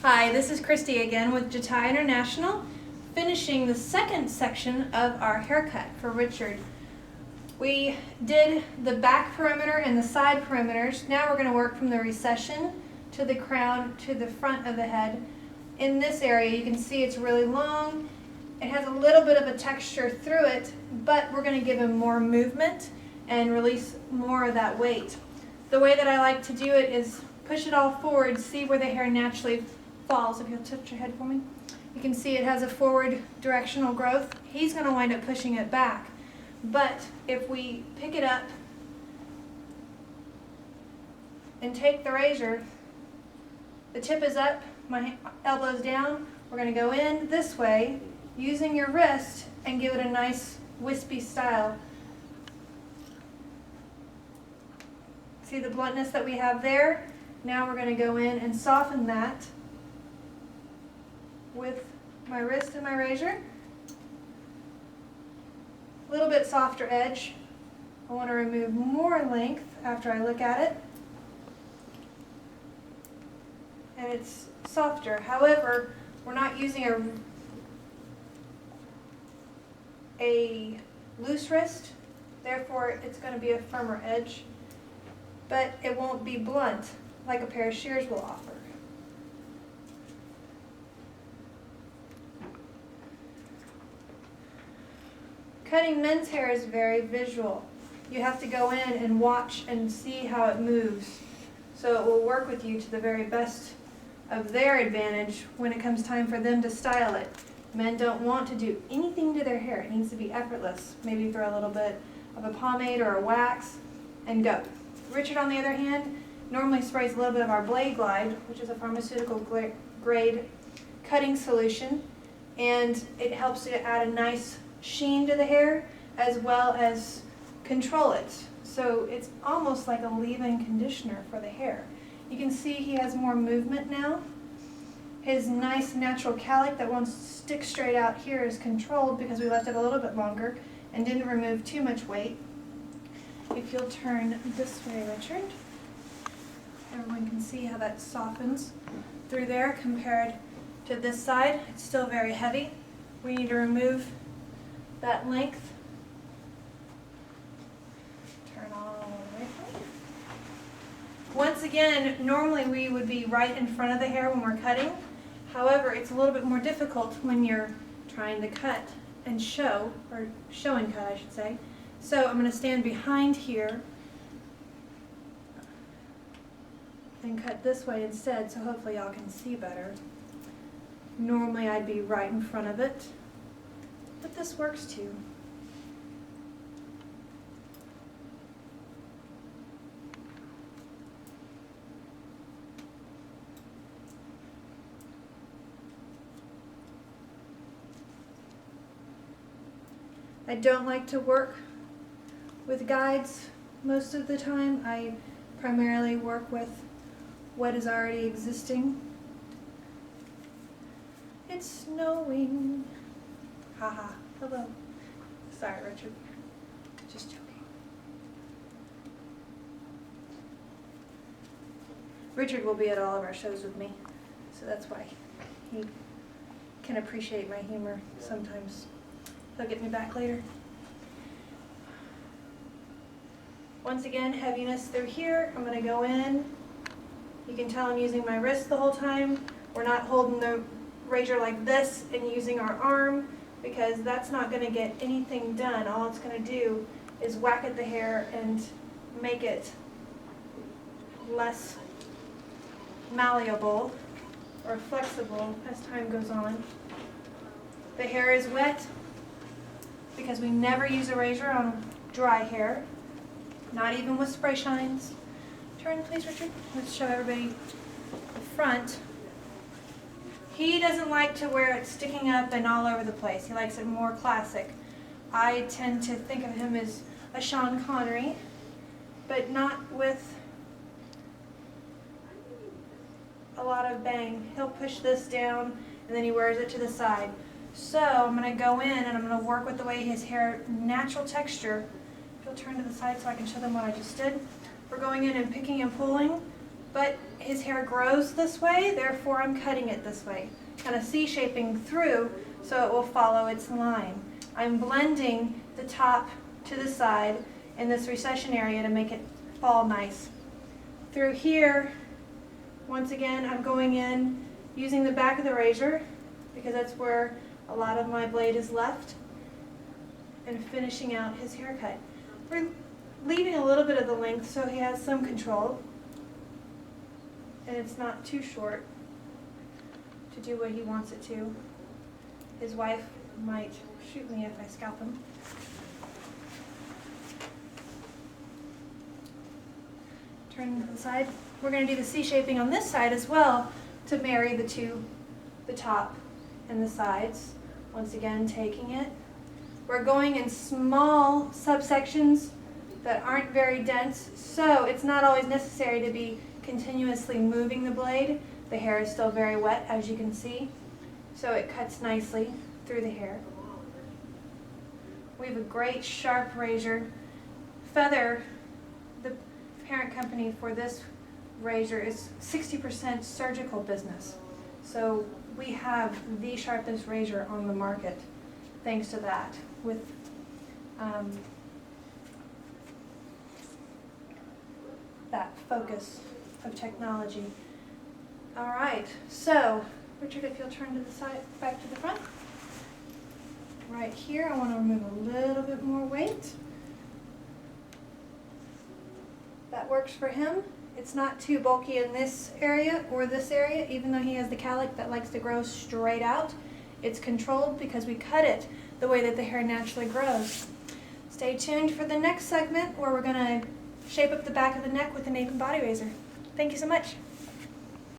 Hi, this is Christy again with Jatai International, finishing the second section of our haircut for Richard. We did the back perimeter and the side perimeters. Now we're going to work from the recession to the crown to the front of the head. In this area you can see it's really long. It has a little bit of a texture through it, but we're going to give him more movement and release more of that weight. The way that I like to do it is push it all forward, see where the hair naturally falls. If you'll tilt your head for me, you can see it has a forward directional growth. He's going to wind up pushing it back. But if we pick it up and take the razor, the tip is up, my elbow's down, we're going to go in this way using your wrist and give it a nice wispy style. See the bluntness that we have there? Now we're going to go in and soften that with my wrist and my razor. A little bit softer edge. I want to remove more length after I look at it. And it's softer. However, we're not using a loose wrist, therefore it's going to be a firmer edge, but it won't be blunt like a pair of shears will offer. Cutting men's hair is very visual. You have to go in and watch and see how it moves, so it will work with you to the very best of their advantage when it comes time for them to style it. Men don't want to do anything to their hair. It needs to be effortless. Maybe throw a little bit of a pomade or a wax and go. Richard, on the other hand, normally sprays a little bit of our Blade Glide, which is a pharmaceutical grade cutting solution, and it helps to add a nice sheen to the hair as well as control it. So it's almost like a leave-in conditioner for the hair. You can see he has more movement now. His nice natural cowlick that won't stick straight out here is controlled because we left it a little bit longer and didn't remove too much weight. If you'll turn this way, Richard, everyone can see how that softens through there compared to this side. It's still very heavy. We need to remove that length. Turn all the way for me. Once again, normally we would be right in front of the hair when we're cutting. However, it's a little bit more difficult when you're trying to cut and show, or show and cut I should say. So I'm going to stand behind here and cut this way instead, so hopefully y'all can see better. Normally I'd be right in front of it, but this works too. I don't like to work with guides most of the time. I primarily work with what is already existing. It's snowing. Haha. Hello. Sorry, Richard. Just joking. Richard will be at all of our shows with me, so that's why he can appreciate my humor sometimes. He'll get me back later. Once again, heaviness through here. I'm going to go in. You can tell I'm using my wrist the whole time. We're not holding the razor like this and using our arm because that's not going to get anything done. All it's going to do is whack at the hair and make it less malleable or flexible as time goes on. The hair is wet because we never use a razor on dry hair, not even with spray shines. Turn please, Richard. Let's show everybody the front. He doesn't like to wear it sticking up and all over the place. He likes it more classic. I tend to think of him as a Sean Connery, but not with a lot of bang. He'll push this down and then he wears it to the side. So I'm going to go in and I'm going to work with the way his hair, natural texture. If you'll turn to the side so I can show them what I just did. We're going in and picking and pulling, but his hair grows this way, therefore I'm cutting it this way, kind of C-shaping through so it will follow its line. I'm blending the top to the side in this recession area to make it fall nice. Through here, once again, I'm going in using the back of the razor because that's where a lot of my blade is left, and finishing out his haircut. We're leaving a little bit of the length so he has some control and it's not too short to do what he wants it to. His wife might shoot me if I scalp him. Turn to the side. We're going to do the C-shaping on this side as well to marry the two, the top and the sides. Once again, taking it. We're going in small subsections that aren't very dense, so it's not always necessary to be continuously moving the blade. The hair is still very wet, as you can see, so it cuts nicely through the hair. We have a great sharp razor. Feather, the parent company for this razor, is 60% surgical business. So we have the sharpest razor on the market thanks to that, with that focus of technology. All right, so Richard, if you'll turn to the side, back to the front. Right here, I want to remove a little bit more weight. That works for him. It's not too bulky in this area or this area, even though he has the cowlick that likes to grow straight out. It's controlled because we cut it the way that the hair naturally grows. Stay tuned for the next segment where we're going to shape up the back of the neck with the nape and body razor. Thank you so much.